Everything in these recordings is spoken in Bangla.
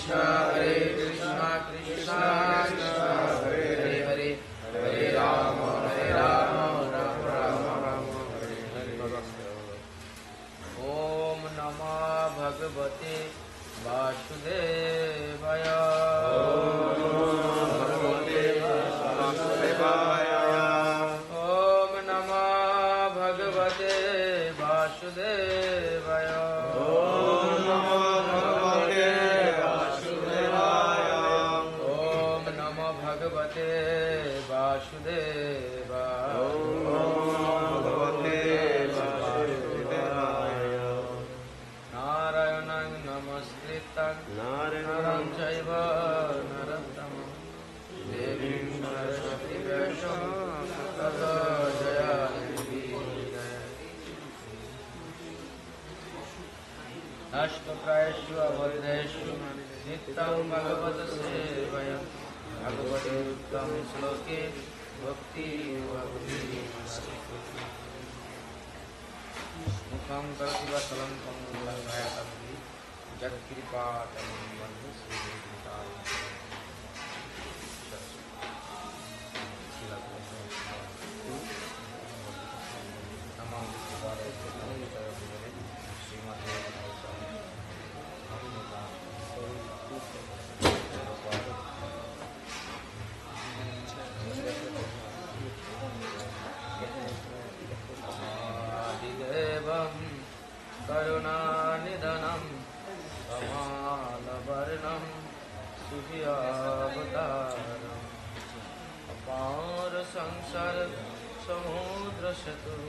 कृष्ण कृष्ण हरे हरे हरे राम राम राम हरे हरे। ओम नमो भगवते वासुदेवाय। ओम नमो भगवते वासुदेवाय। ओम नमो भगवते वासुदेवाय। नारायणं नमस्कृतं नरं चैव नरोत्तमं देवीं सरस्वतीं व्यासं ततो जयादेवी। अष्टप्रायेषु अभद्रेषु नित्यं भगवत सेवया। भगवते उत्तम श्लोके भक्ति भक्ति। मुखं करोति वचनं पंगुलंघयतं यत्कृपातमं वन्दे श्रीगुरुदेवतां। आदिदेवं करुणानिधनं कमालवर्णं सूर्यावतारम् अपार संसार समुद्र सेतुं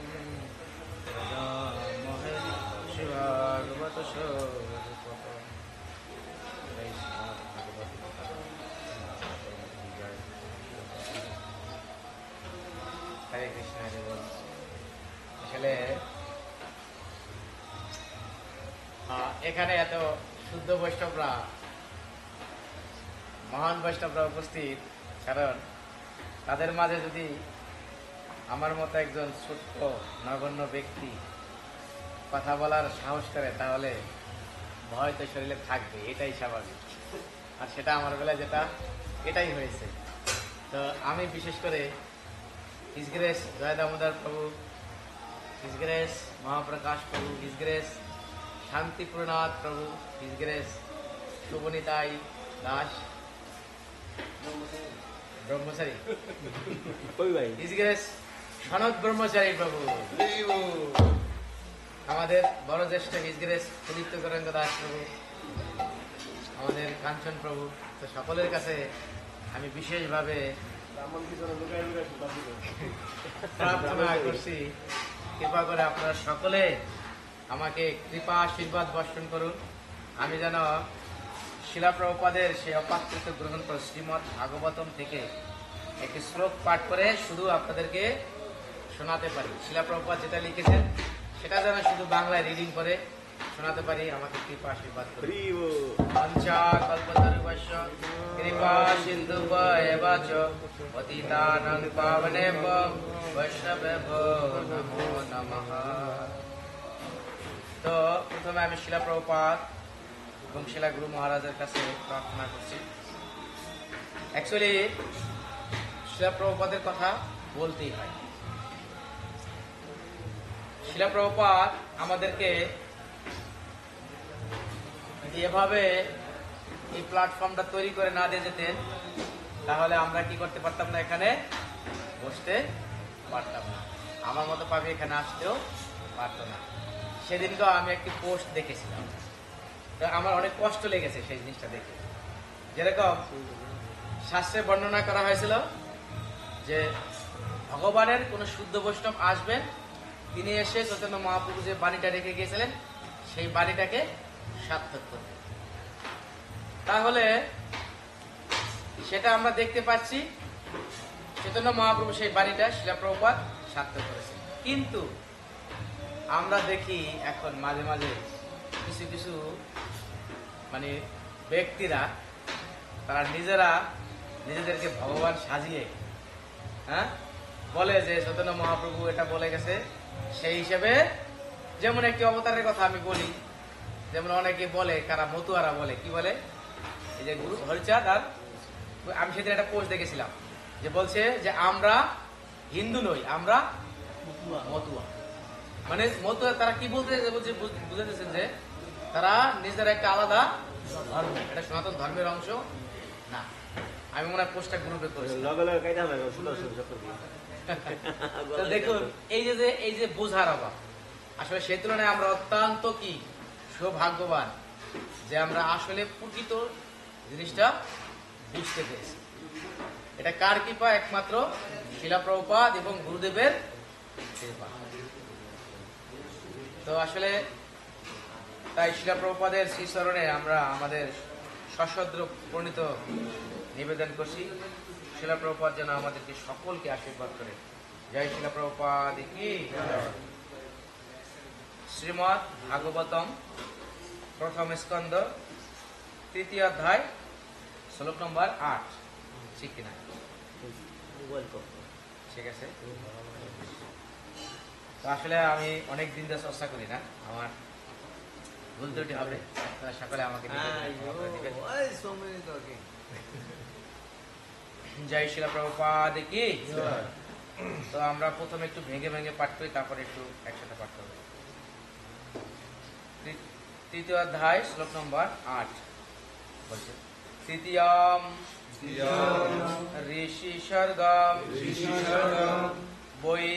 प्रजामहे शिवागवत स्वरूपम्। हरे कृष्ण हरे बोल। আসলে এখানে এত শুদ্ধ বৈষ্ণবরা, মহান বৈষ্ণবরা উপস্থিত, কারণ তাদের মাঝে যদি আমার মতো একজন ছোট্ট নগণ্য ব্যক্তি কথা বলার সাহস করে তাহলে ভয় তো শরীরে থাকবে, এটাই স্বাভাবিক। আর সেটা আমার বেলায় যেটা এটাই হয়েছে। তো আমি বিশেষ করে হিজ গ্রেস জয় দামোদর প্রভু, হিজ গ্রেস মহাপ্রকাশ প্রভু, হিজ গ্রেস শান্তিপুরনাথ প্রভু, হিজ গ্রেস শুভনিতাই দাস ব্রহ্মচারী, হিজ গ্রেস সনত ব্রহ্মচারী প্রভু, আমাদের বড় জ্যেষ্ঠ হিজ গ্রেস সুদীপ্ত গৌরাঙ্গ দাস প্রভু, আমাদের কাঞ্চন প্রভু। তো সকলের কাছে আমি বিশেষভাবে প্রার্থনা করছি, কৃপা করে আপনারা সকলে আমাকে কৃপা আশীর্বাদ বর্ষণ করুন। আমি যেন শিলা প্রভুপাদের সেই অপাকৃত গ্রহণ করে শ্রীমদ্ ভাগবতম থেকে একটি শ্লোক পাঠ করে শুধু আপনাদেরকে শোনাতে পারি। শিলা প্রভুপাদ যেটা লিখেছেন সেটা যেন শুধু বাংলায় রিডিং করে শোনাতে পারি। আমাকে কৃপা আশীর্বাদ করুন। পঞ্চা কল্পতরুভ্যশ্চ কৃপা সিন্ধুভ্যেব চ পতিতানাং পাবনেভ্যো বৈষ্ণবেভ্যো নমো নমঃ। তো প্রথমে আমি শিলা প্রভুপাদ এবং শিলা গুরু মহারাজের কাছে প্রার্থনা করছি। অ্যাকচুয়ালি শিলা প্রভুপাদের কথা বলতেই হয়। শিলা প্রভুপাদ আমাদেরকে এভাবে এই প্ল্যাটফর্মটা তৈরি করে না দিয়ে যেতেন তাহলে আমরা কি করতে পারতাম না, এখানে বসতে পারতাম না। আমার মতো পাবি এখানে আসতেও পারতো না। সেদিনকেও আমি একটি পোস্ট দেখেছিলাম, তো আমার অনেক কষ্ট লেগেছে সেই জিনিসটা দেখে। যেরকম শাস্ত্রে বর্ণনা করা হয়েছিল যে ভগবানের কোন শুদ্ধ বৈষ্ণব আসবেন, তিনি এসে চৈতন্য মহাপ্রভু যে বাণীটা রেখে গিয়েছিলেন সেই বাণীটাকে সার্থক করবেন। তাহলে সেটা আমরা দেখতে পাচ্ছি, চৈতন্য মহাপ্রভু সেই বাণীটা শিলা প্রভুপাদ সার্থক করেছেন। কিন্তু আমরা দেখি এখন মাঝে মাঝে কিছু কিছু মানে ব্যক্তিরা তারা নিজেদেরকে ভগবান সাজিয়ে বলে যে চৈতন্য মহাপ্রভু এটা বলে গেছে। সেই হিসেবে যেমন একটি অবতারের কথা আমি বলি, যেমন অনেকে বলে, কারা মতুয়ারা বলে, কি বলে এই যে গুরু হরিচাঁদ আর আমি সেদিন একটা পোস্ট দেখেছিলাম যে বলছে যে আমরা হিন্দু নই, আমরা মতুয়া। মানে মতুয়া তারা কি বলতে বুঝাতেছেন যে তারা নিজের একটা আলাদা ধর্ম, এটা সনাতন ধর্মের অংশ না। আমি মনে হয় পোস্টটা গ্রুপে করেছি। তো দেখুন এই যে বোঝার অভাব, আসলে সেই তুলনায় আমরা অত্যন্ত কি সৌভাগ্যবান যে আমরা আসলে প্রকৃত জিনিসটা বুঝতে পেরেছি। এটা কার কৃপা? একমাত্র শিলা প্রভুপাদ এবং গুরুদেবের কৃপা। তো আসলে তাই শিলা প্রভুপাদের শ্রীচরণে আমরা আমাদের সশ্রদ্ধ প্রণীত নিবেদন করছি। শিলা প্রভুপাদ যেন আমাদেরকে সকলকে আশীর্বাদ করে। জয় শিলা প্রভুপাদ কি। শ্রীমদ্ ভাগবতম প্রথম স্কন্ধ 3য় অধ্যায় শ্লোক নম্বর 8। ঠিক কিনা? ঠিক আছে। তো আসলে আমি অনেক দিন ধরে চর্চা করি না, আমার ভুল ত্রুটি হবে, সকলে আমাকে জয় শিলা প্রভুপাদ কি। তো আমরা প্রথমে একটু ভেঙে ভেঙে পাঠ করি, তারপরে একটু একসাথে পাঠ করবো। 3য় অধ্যায় শ্লোক নম্বর 8 বলছে, তৃতীয়ম ঋষি স্বর্গম বৈ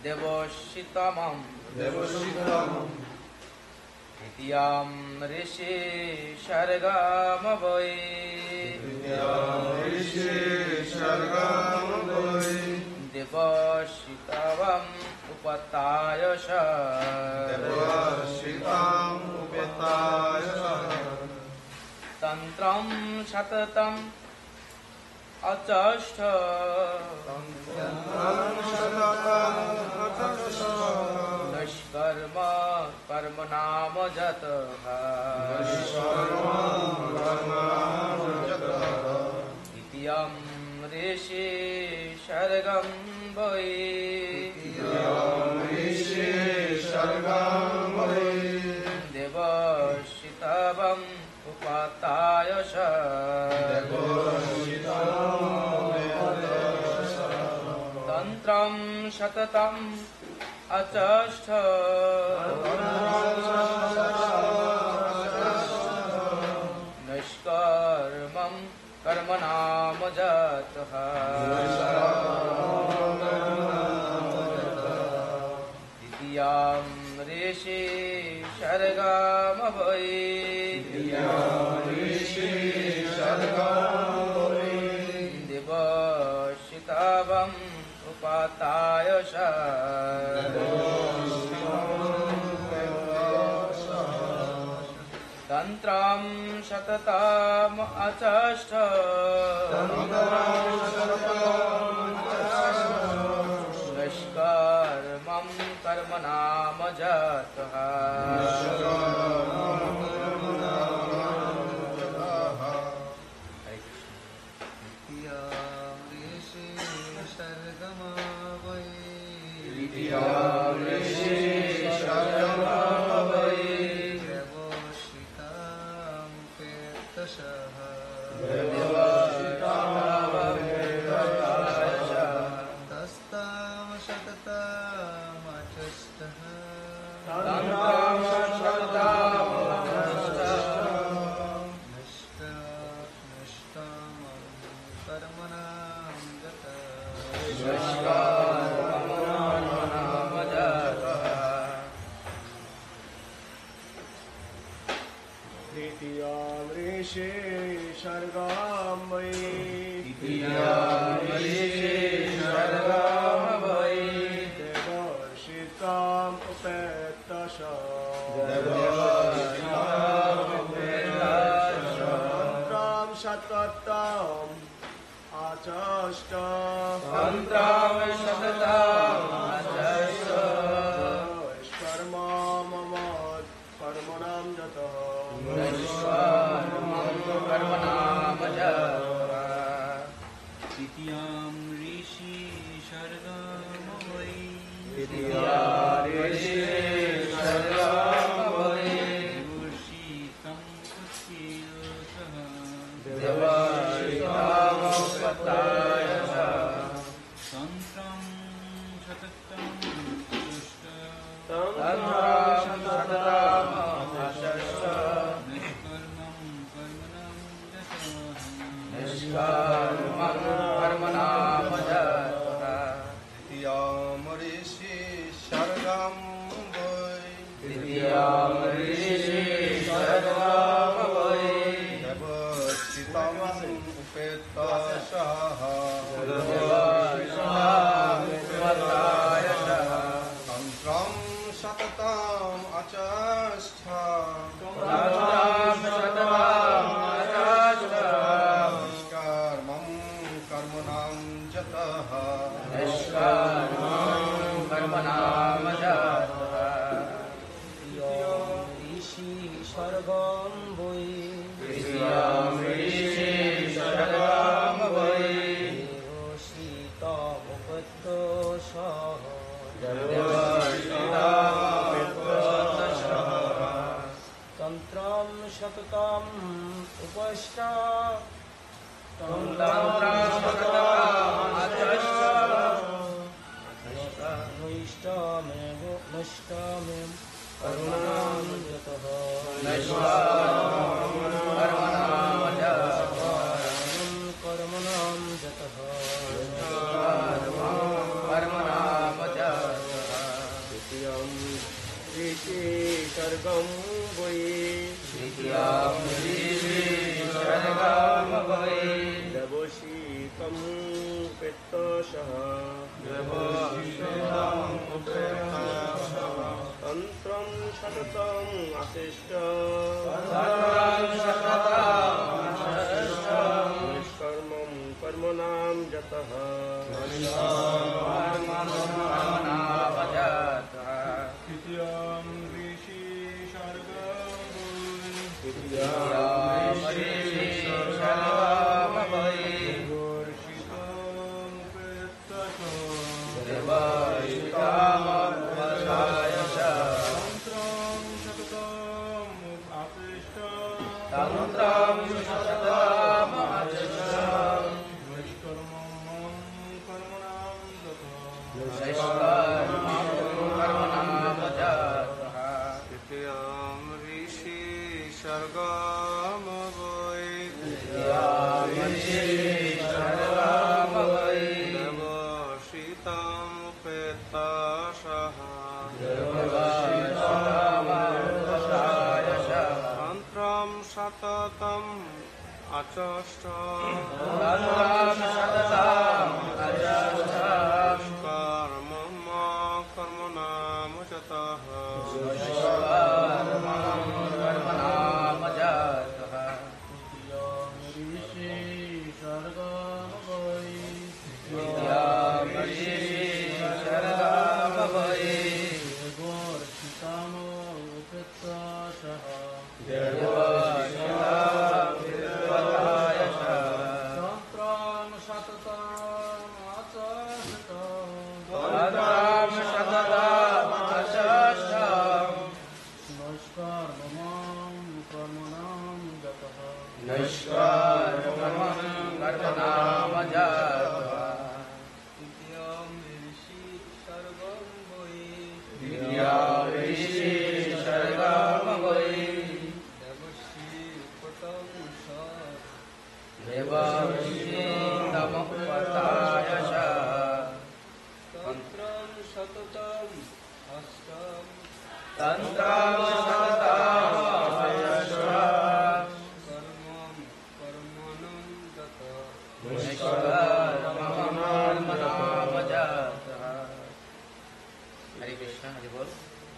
দেবশিতমম তৃতীয়ম ঋষি স্বর্গম বৈ দেবশিতমম উপতায়শ তন্ত্রম সততম অচষ্ঠ নিষ্কর্ম কর্ম নাম যত দ্বিতীয়ম ঋষি স্বর্গম বৈ দেবশিতবম উপতায়শ তন্ত্রম সততম অচষ্ঠ নিষ্কর্মম কর্ম নাম যতঃ দ্বিতীয়ম ঋষি স্বর্গম বৈ দেবশিতবম উপতায়শ তন্ত্রম সততম অচষ্ঠ নিষ্কর্মম কর্ম নাম যতঃ স্বর্গম বৈ তৃতীয়ম ঋষি স্বর্গম বৈ দেবশীতমুপত্য সহ তন্ত্রম সততম উপষ্ট নৈষ্টমেব কর্মণাম যতঃ কর্মণাম যতঃ তৃতীয়ম ঋষি স্বর্গম বৈ দেবশীতম পেত্তসহ তন্ত্রম সততম আশিষ্ট নিষ্কর্মম কর্মণাম যতঃ তৃতীয়ম ঋষি স্বর্গম তৃতীয়ম ঋষি স্বর্গম বৈ দেবশীতম পেত্তসহ তন্ত্রম সততম আচষ্ট কর্মম কর্মণাম যতঃ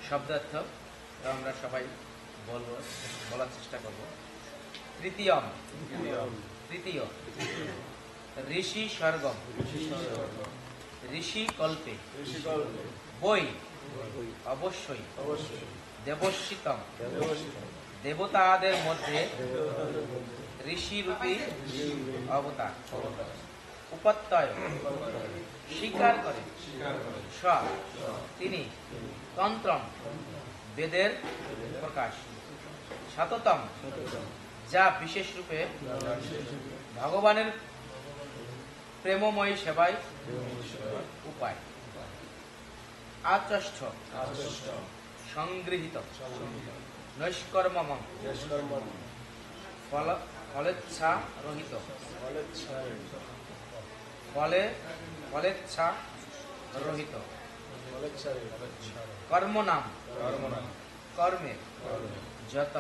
শব্দার্থ আমরা সবাই বলবো, বলার চেষ্টা করব। তৃতীয়ম, তৃতীয়। ঋষি স্বর্গম, ঋষি কল্পে। বৈ, অবশ্যই। দেবশীতম, দেবতাদের মধ্যে ঋষি রূপী অবতার। উপত্যয়, স্বীকার করে। স, তিনি। তন্ত্রম, বেদের প্রকাশ। শততম, যা বিশেষ রূপে ভগবানের প্রেমময়ী সেবায় উপায়। আচষ্ঠ, সংগৃহীত। নৈষ্কর্মম, ফলেচ্ছা রহিত। ফলেচ্ছা রহিত। কর্মনাম, কর্মের। যত,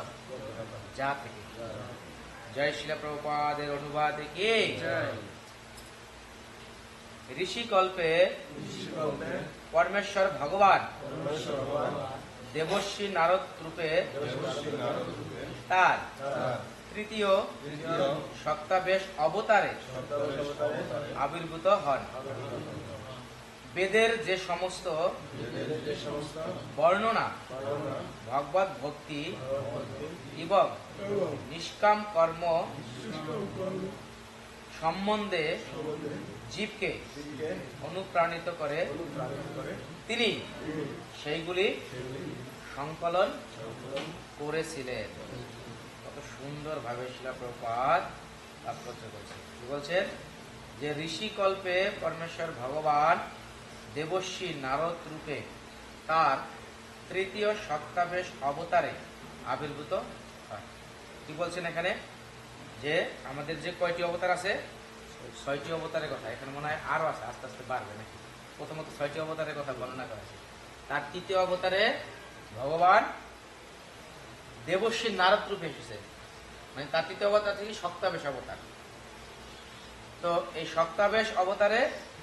যা থেকে। জয় শিলা প্রভুপাদের অনুবাদে কি? ঋষিকল্পে পরমেশ্বর ভগবান দেবর্ষি নারদ রূপে তার তৃতীয় সত্তাবেশ অবতারে আবির্ভূত হন। বেদের যে সমস্ত বর্ণনা ভগবত ভক্তি এবং নিষ্কাম কর্ম সম্বন্ধে জীবকে অনুপ্রাণিত করে তিনি সেইগুলি সংকলন করেছিলেন। কত সুন্দরভাবে শিলা প্রভুপাদ তাৎপর্য করেছেন। কি বলছেন? যে ঋষিকল্পে পরমেশ্বর ভগবান দেবর্ষি নারদ রূপে তার তৃতীয় সত্তাবেশ অবতারে আবির্ভূত হয়। কি বলছেন এখানে? যে আমাদের যে কয়টি অবতার আছে, 6টি অবতারের কথা। এখানে মনে হয় আরো আছে, আস্তে আস্তে বাড়বে নাকি। প্রথমত 6টি অবতারের কথা বর্ণনা করা আছে। তার তৃতীয় অবতারে ভগবান দেবর্ষি নারদ রূপে এসেছে, মানে তার তৃতীয় অবতার থেকে সপ্তাবেশ অবতার। তো এই সপ্তাবেশ অবতারে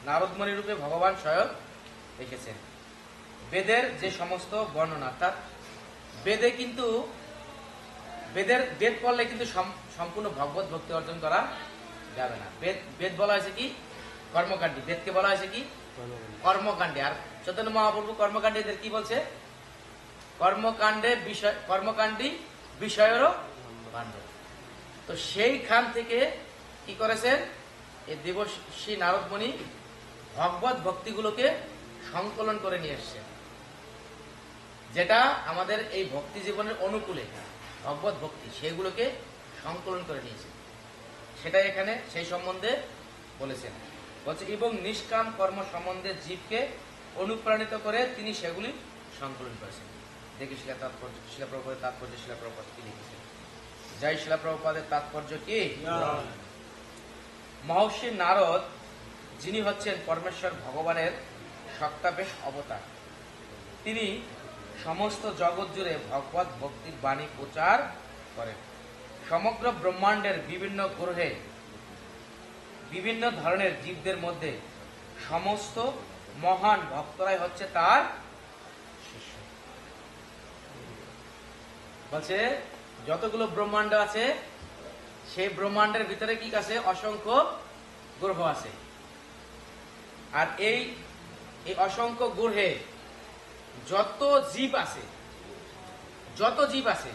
নারদমণি রূপে ভগবান স্বয়ং এসেছেন। বেদের যে সমস্ত বর্ণনা, অর্থাৎ বেদে কিন্তু বেদ পড়লে কিন্তু সম্পূর্ণ ভগবত ভক্তি অর্জন করা যাবে না। বেদ বলা হয়েছে কি? কর্মকাণ্ডী। বেদকে বলা হয়েছে কি? কর্মকাণ্ডী। আর চৈতন্য মহাপ্রভু কর্মকাণ্ডীদের কি বলছে? কর্মকাণ্ডী বিষয়েরও কাণ্ড। তো সেইখান থেকে কি করেছেন? এই দেবর্ষি নারদমণি ভগবত ভক্তিগুলোকে সংকলন করে নিয়ে এসছেন, যেটা আমাদের এই ভক্তি জীবনের অনুকূলে ভগবত ভক্তি, সেগুলোকে সংকলন করে নিয়েছেন। সেটাই এখানে সেই সম্বন্ধে বলেছেন। বলছে এবং নিষ্কাম কর্ম সম্বন্ধে জীবকে অনুপ্রাণিত করে তিনি সেগুলি সংকলন করেছেন। দেখি শিলা তাৎপর্য, শিলা প্রভুপাদের তাৎপর্য, শিলা প্রভুপাদ কি লিখেছেন। যাই শিলা প্রভুপাদের তাৎপর্য কি? মহর্ষি নারদ, যিনি হচ্ছেন পরমেশ্বর ভগবানের সত্তাবেশ অবতার, তিনি সমস্ত জগৎ জুড়ে ভগবত ভক্তির বাণী প্রচার করেন। সমগ্র ব্রহ্মাণ্ডের বিভিন্ন গ্রহে বিভিন্ন ধরনের জীবদের মধ্যে সমস্ত মহান ভক্তরাই হচ্ছে তার শিষ্য। বলছে যতগুলো ব্রহ্মাণ্ড আছে, সেই ব্রহ্মাণ্ডের ভিতরে কি আছে? অসংখ্য গ্রহ আছে। আর এই অসংখ্য গ্রহে যত জীব আছে,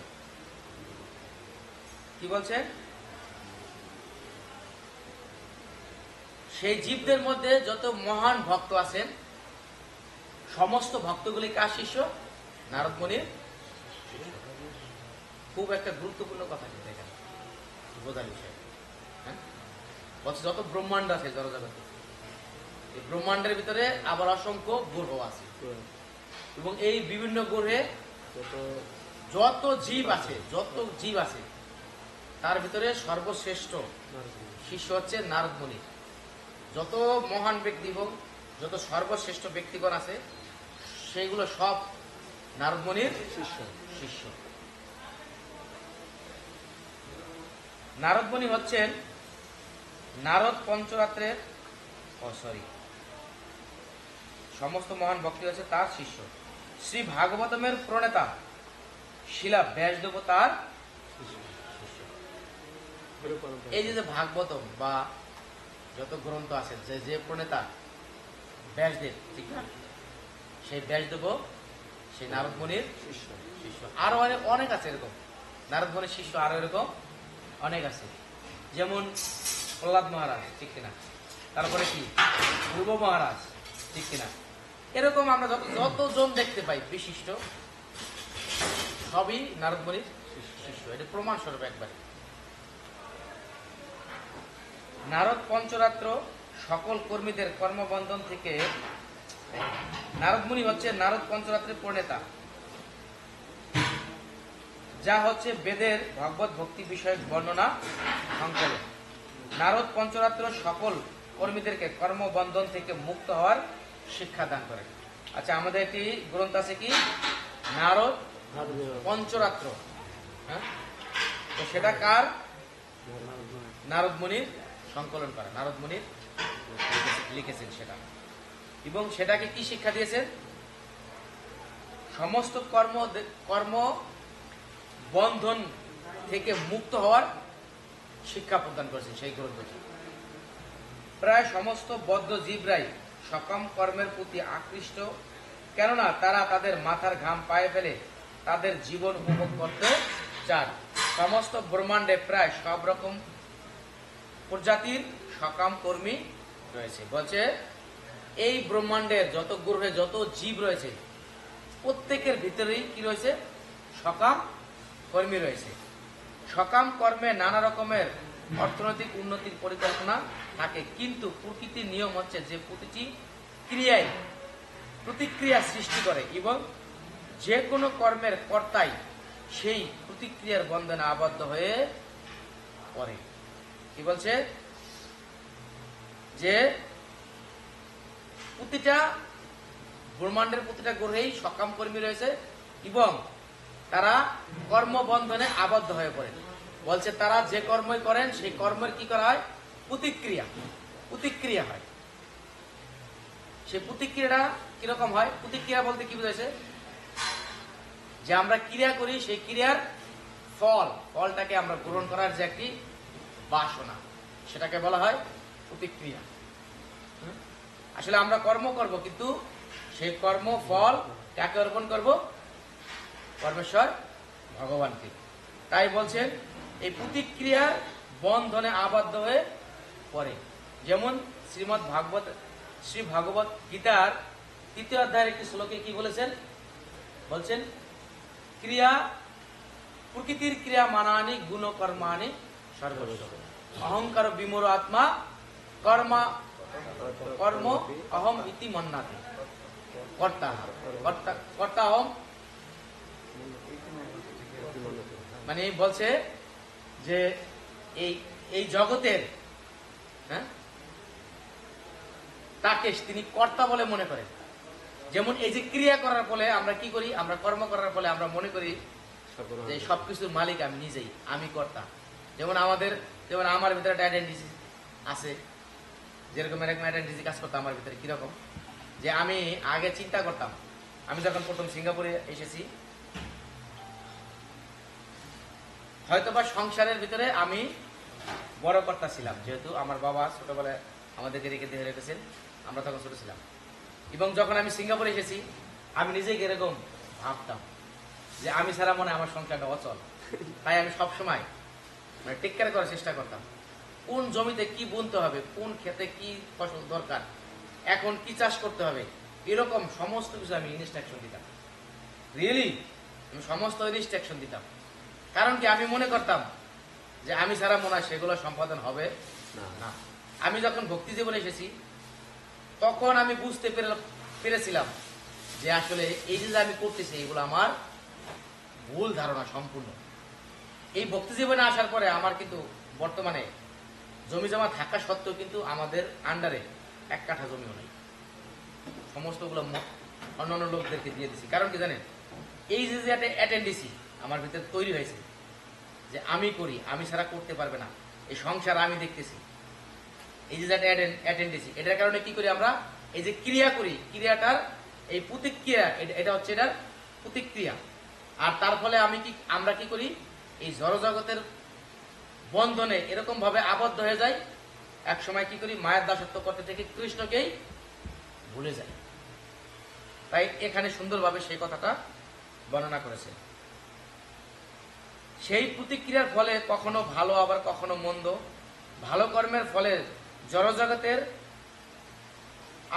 কি বলছে? সেই জীবদের মধ্যে যত মহান ভক্ত আছেন, সমস্ত ভক্তগুলি কার শিষ্য? নারদমণির। খুব একটা গুরুত্বপূর্ণ কথা কিন্তু এখানে বোঝার বিষয়। হ্যাঁ, বলছে যত ব্রহ্মাণ্ড আছে জড়জগতে, এই ব্রহ্মাণ্ডের ভিতরে আবার অসংখ্য গ্রহ আছে, এবং এই বিভিন্ন গ্রহে যত জীব আছে, তার ভিতরে সর্বশ্রেষ্ঠ শিষ্য হচ্ছে নারদমণি। যত মহান ব্যক্তি হোক, যত সর্বশ্রেষ্ঠ ব্যক্তিগণ আছে, সেইগুলো সব নারদমণির শিষ্য। নারদমণি হচ্ছেন নারদ পঞ্চরাত্রের সমস্ত মহান ভক্তি হচ্ছে তার শিষ্য। শ্রী ভাগবতমের প্রণেতা শিলা ব্যাসদেব তার শিষ্য। এই যে ভাগবতম বা যত গ্রন্থ আছে, যে প্রণেতা ব্যাসদেব, ঠিক না? সেই ব্যাসদেব সেই নারদমণির শিষ্য। আরো অনেক আছে এরকম, নারদমণির শিষ্য আরো এরকম অনেক আছে। যেমন প্রহ্লাদ মহারাজ, ঠিক কিনা? তারপরে কি ধ্রুব মহারাজ, ঠিক কিনা? এরকম আমরা যতজন দেখতে পাই বিশিষ্ট, সবই নারদমণির শিষ্য। এটা প্রমাণ স্বরূপ একবার। নারদ পঞ্চরাত্র সকল কর্মীদের কর্মবন্ধন থেকে, নারদমণি হচ্ছে নারদ পঞ্চরাত্রের প্রণেতা, যা হচ্ছে বেদের ভগবত ভক্তি বিষয়ক বর্ণনা সংকলন। নারদ পঞ্চরাত্র সকল কর্মীদেরকে কর্মবন্ধন থেকে মুক্ত হওয়ার শিক্ষা দান করে। আচ্ছা, আমাদের একটি গ্রন্থ আছে কি? নারদ পঞ্চরাত্র। হ্যাঁ, তো সেটা কার? নারদমণির সংকলন করা, নারদমণির লিখেছেন সেটা। এবং সেটাকে কি শিক্ষা দিয়েছেন? সমস্ত কর্ম বন্ধন থেকে মুক্ত হওয়ার শিক্ষা প্রদান করেছেন সেই গ্রন্থটি। প্রায় সমস্ত বদ্ধ জীবরাই সকাম কর্মের প্রতি আকৃষ্ট, কেননা তারা তাদের মাথার ঘাম পায়ে ফেলে তাদের জীবন উপভোগ করতে চান। সমস্ত ব্রহ্মাণ্ডে প্রায় সব রকম প্রজাতির সকাম কর্মী রয়েছে। বলছে এই ব্রহ্মাণ্ডের যত গ্রহে যত জীব রয়েছে প্রত্যেকের ভিতরেই কি রয়েছে? সকাম কর্মী রয়েছে। সকাম কর্মে নানা রকমের অর্থনৈতিক উন্নতির পরিকল্পনা থাকে, কিন্তু প্রকৃতির নিয়ম হচ্ছে যে প্রতিটি ক্রিয়ায় প্রতিক্রিয়া সৃষ্টি করে এবং যে কোনো কর্মের কর্তাই সেই প্রতিক্রিয়ার বন্ধনে আবদ্ধ হয়ে পড়ে। কি বলছে? যে প্রতিটা ব্রহ্মাণ্ডের প্রতিটা গ্রহেই সকাম কর্মী রয়েছে এবং তারা কর্মবন্ধনে আবদ্ধ হয়ে পড়ে। বলছে তারা যে কর্মই করেন সেই কর্মের কি করা হয়? প্রতিক্রিয়া হয়। সেই প্রতিক্রিয়াটা কিরকম হয়? প্রতিক্রিয়া বলতে কি বুঝাইছে? যে আমরা ক্রিয়া করি সেই ক্রিয়ার ফলটাকে আমরা গ্রহণ করার যে একটি বাসনা, সেটাকে বলা হয় প্রতিক্রিয়া। আসলে আমরা কর্ম করব, কিন্তু সেই কর্ম ফল কাকে অর্পণ করব? পরমেশ্বর ভগবানকে। তাই বলছেন এই প্রতিক্রিয়ার বন্ধনে আবদ্ধ হয়ে পড়ে। যেমন শ্রী ভাগবত গীতার 3য় অধ্যায়ের একটি শ্লোকে কি বলেছেন? বলছেন প্রকৃতির ক্রিয়া মানানি গুণ কর্মানি সর্বস্ব অহংকার বিমূঢ় আত্মা কর্ম অহম ইতি মন্নাতে কর্তা অহম। মানে বলছে যে এই জগতের তাকে তিনি কর্তা বলে মনে করেন। যেমন এই যে ক্রিয়া করার ফলে আমরা কি করি? আমরা কর্ম করার ফলে আমরা মনে করি যে সবকিছুর মালিক আমি নিজেই, আমি কর্তা। যেমন আমার ভিতরে একটা আইডেন্টিটি আছে, যেরকম এরকম আইডেন্টিটি কাজ করতাম আমার ভিতরে। কিরকম? যে আমি আগে চিন্তা করতাম, আমি যখন প্রথম সিঙ্গাপুরে এসেছি, হয়তোবা সংসারের ভিতরে আমি বড় কর্তা ছিলাম, যেহেতু আমার বাবা ছোটবেলায় আমাদেরকে রেখে দিয়ে রেখেছেন, আমরা তখন ছোট ছিলাম। এবং যখন আমি সিঙ্গাপুরে এসেছি, আমি নিজেই এরকম ভাবতাম যে আমি ছাড়া মনে হয় আমার সংসারটা অচল। তাই আমি সবসময় টেক কেয়ার করার চেষ্টা করতাম, কোন জমিতে কি বুনতে হবে, কোন ক্ষেতে কি ফসল দরকার, এখন কি চাষ করতে হবে, এরকম সমস্ত কিছু আমি ইনস্ট্রাকশন দিতাম। রিয়েলি আমি সমস্ত ইনস্ট্রাকশন দিতাম। কারণ কি? আমি মনে করতাম যে আমি ছাড়া মনে হয় সেগুলো সম্পাদন হবে না। আমি যখন ভক্তি জীবনে এসেছি তখন আমি বুঝতে পেরেছিলাম যে আসলে এই যে আমি করতেছি এগুলো আমার ভুল ধারণা সম্পূর্ণ। এই ভক্তি জীবনে আসার পরে আমার কিন্তু বর্তমানে জমি জমা থাকা সত্ত্বেও কিন্তু আমাদের আন্ডারে 1 কাঠা জমিও নেই। সমস্তগুলো অন্যান্য লোকদেরকে দিয়ে দিছি। কারণ কি জানেন? এই যে একটা অ্যাটেন্ডেন্সি আমার ভিতরে তৈরি হয়েছে যে আমি করি, আমি ছাড়া করতে পারবে না, এই সংসার আমি দেখতেছি, এই যে একটা অ্যাটেন্ডেন্সি, এটার কারণে কি করি আমরা? এই যে ক্রিয়া করি, ক্রিয়াটার এই প্রতিক্রিয়া, এটা হচ্ছে এটার প্রতিক্রিয়া। আর তার ফলে আমরা কি করি? এই জড়জগতের বন্ধনে এরকম ভাবে আবদ্ধ হয়ে যায়, এক সময় কি করি? মায়ের দাসত্ব করতে থেকে কৃষ্ণকেই ভুলে যাই। তাই এখানে সুন্দরভাবে সেই কথাটা বর্ণনা করেছে। সেই প্রতিক্রিয়ার ফলে কখনো ভালো আবার কখনো মন্দ। ভালো কর্মের ফলে জড়জগতের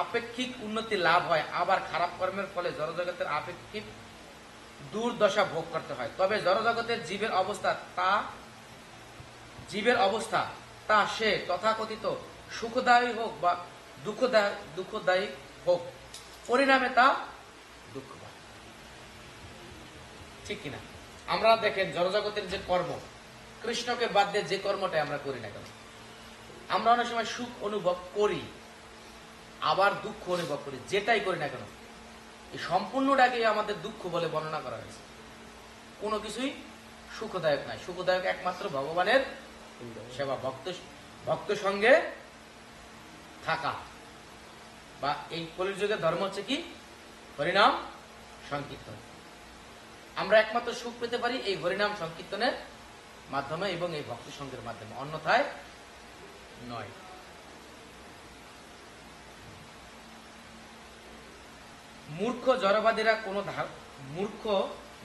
আপেক্ষিক উন্নতি লাভ হয়, আবার খারাপ কর্মের ফলে জড়জগতের আপেক্ষিক দুর্দশা ভোগ করতে হয়। তবে জড়জগতের জীবের অবস্থা তা সে তথাকথিত সুখদায়ী হোক বা দুঃখদায়ী হোক, পরিণামে তা দুঃখ পায়। ঠিক কিনা? আমরা দেখেন জড়জগতের যে কর্ম, কৃষ্ণকে বাদ দিয়ে যে কর্মটাই আমরা করি না কেন, আমরা অনেক সময় সুখ অনুভব করি, আবার দুঃখ অনুভব করি। যেটাই করি না কেন এই সম্পূর্ণটাকে আমাদের দুঃখ বলে বর্ণনা করা হয়েছে। কোনো কিছুই সুখদায়ক নাই। সুখদায়ক একমাত্র ভগবানের সেবা, ভক্ত সঙ্গে থাকা। বা এই কলিযুগের ধর্ম হচ্ছে কি? হরিনাম সংকীর্তন। আমরা একমাত্র সুখ পেতে পারি এই হরিনাম সংকীর্তনের মাধ্যমে এবং এই ভক্তি সঙ্গের মাধ্যমে, অন্যথায় নয়। মূর্খ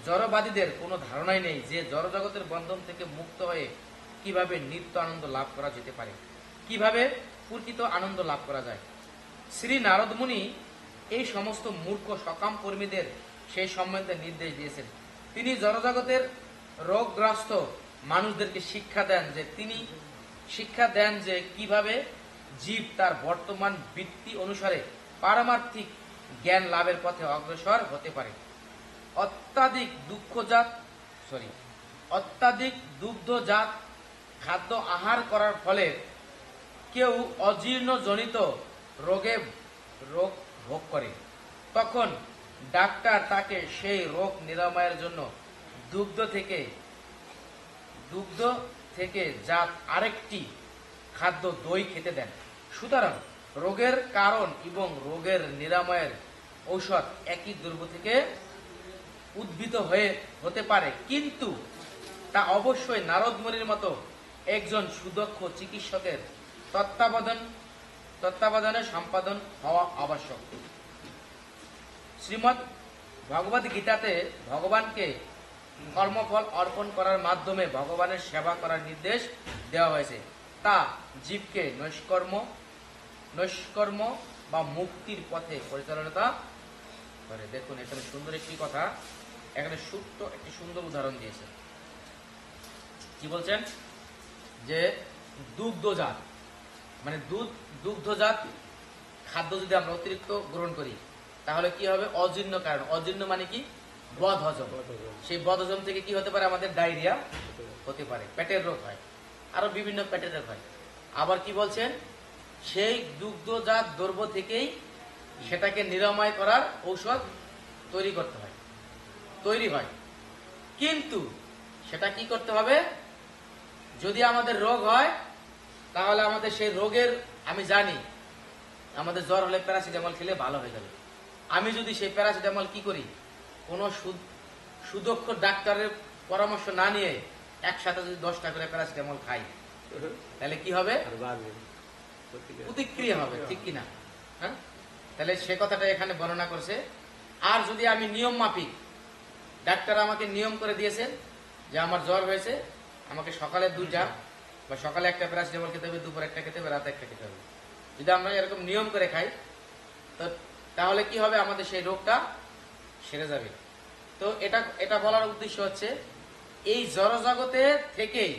জড়বাদীদের কোনো ধারণাই নেই যে জড়জগতের বন্ধন থেকে মুক্ত হয়ে কিভাবে নিত্য আনন্দ লাভ করা যেতে পারে, কিভাবে প্রকৃত আনন্দ লাভ করা যায়। শ্রী নারদ মুনি এই সমস্ত মূর্খ সকাম কর্মীদের সেই সম্বন্ধে নির্দেশ দিয়েছেন। তিনি জড়জগতের রোগগ্রস্ত মানুষদেরকে শিক্ষা দেন যে কিভাবে জীব তার বর্তমান বৃত্তি অনুসারে পারমার্থিক জ্ঞান লাভের পথে অগ্রসর হতে পারে। অত্যাধিক দুগ্ধজাত খাদ্য আহার করার ফলে কেউ অজীর্ণজনিত রোগ ভোগ করে, তখন ডাক্তার তাকে সেই রোগ নিরাময়ের জন্য দুগ্ধ থেকে জাত আরেকটি খাদ্য দই খেতে দেন। সুতরাং রোগের কারণ এবং রোগের নিরাময়ের ঔষধ একই দ্রব্য থেকে উদ্ভূত হতে পারে, কিন্তু তা অবশ্যই নারদ মুনির মতো একজন সুদক্ষ চিকিৎসকের তত্ত্বাবধানে সম্পাদন হওয়া আবশ্যক। শ্রীমদ্ ভগবদ গীতাতে ভগবানকে কর্মফল অর্পণ করার মাধ্যমে ভগবানের সেবা করার নির্দেশ দেওয়া হয়েছে। তা জীবকে নৈষ্কর্ম বা মুক্তির পথে পরিচালনা করে। দেখুন এখানে সুন্দর একটি কথা, এখানে একটি সুন্দর উদাহরণ দিয়েছে। কি বলছেন? যে দুগ্ধজাত মানে দুগ্ধজাত খাদ্য যদি আমরা অতিরিক্ত গ্রহণ করি তাহলে কি হবে? অজীর্ণ কারণ। অজীর্ণ মানে কি? বদহজম। সেই বদহজম থেকে কি হতে পারে? আমাদের ডায়রিয়া হতে পারে, পেটের রোগ হয়, আরো বিভিন্ন পেটের রোগ হয়। আবার কি বলছেন? সেই দুগ্ধজাত দ্রব্য থেকেই সেটাকে নিরাময় করার ঔষধ তৈরি হয়। কিন্তু সেটা কি করতে হবে? যদি আমাদের রোগ হয় তাহলে আমাদের সেই রোগের, আমি জানি আমাদের জ্বর হলে প্যারাসিটামল খেলে ভালো হয়ে যাবে। আমি যদি সেই প্যারাসিটামল কি করি, কোনো সুদক্ষ ডাক্তারের পরামর্শ না নিয়ে একসাথে যদি 10টা করে প্যারাসিটামল খাই তাহলে কি হবে? প্রতিক্রিয়া হবে, ঠিক কিনা? হ্যাঁ, তাহলে সে কথাটা এখানে বর্ণনা করছে। আর যদি আমি নিয়ম মাফিক, ডাক্তার আমাকে নিয়ম করে দিয়েছেন যে আমার জ্বর হয়েছে, আমাকে সকালে 2টা বা সকালে একটা প্যারাসিটামল খেতে হবে, দুপুর একটা খেতে হবে, রাতে একটা খেতে হবে। যদি আমরা এরকম নিয়ম করে খাই তো তাহলে কি হবে? আমাদের সেই রোগটা সেরে যাবে। তো এটা বলার উদ্দেশ্য হচ্ছে এই জড়জগতে থেকেই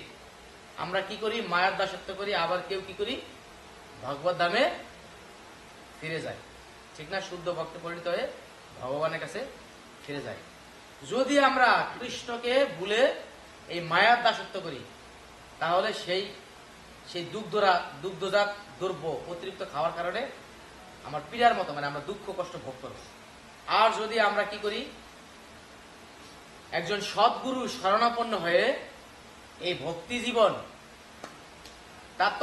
আমরা কি করি? মায়ার দাসত্ব করি। আবার কেউ কি করি? ভগবত ধামে ফিরে যায়, ঠিক না? শুদ্ধ ভক্তে পরিণত হয়ে ভগবানের কাছে ফিরে যায়। যদি আমরা কৃষ্ণকে ভুলে এই মায়ার দাসত্ব করি তাহলে সেই দুগ্ধজাত দ্রব্য অতিরিক্ত খাওয়ার কারণে আমার পীড়ার মতো, মানে আমরা দুঃখ কষ্ট ভোগ করব। আর যদি আমরা কি করি? একজন সদ্গুরু শরণাপন্ন হয়ে এই ভক্তি জীবন তার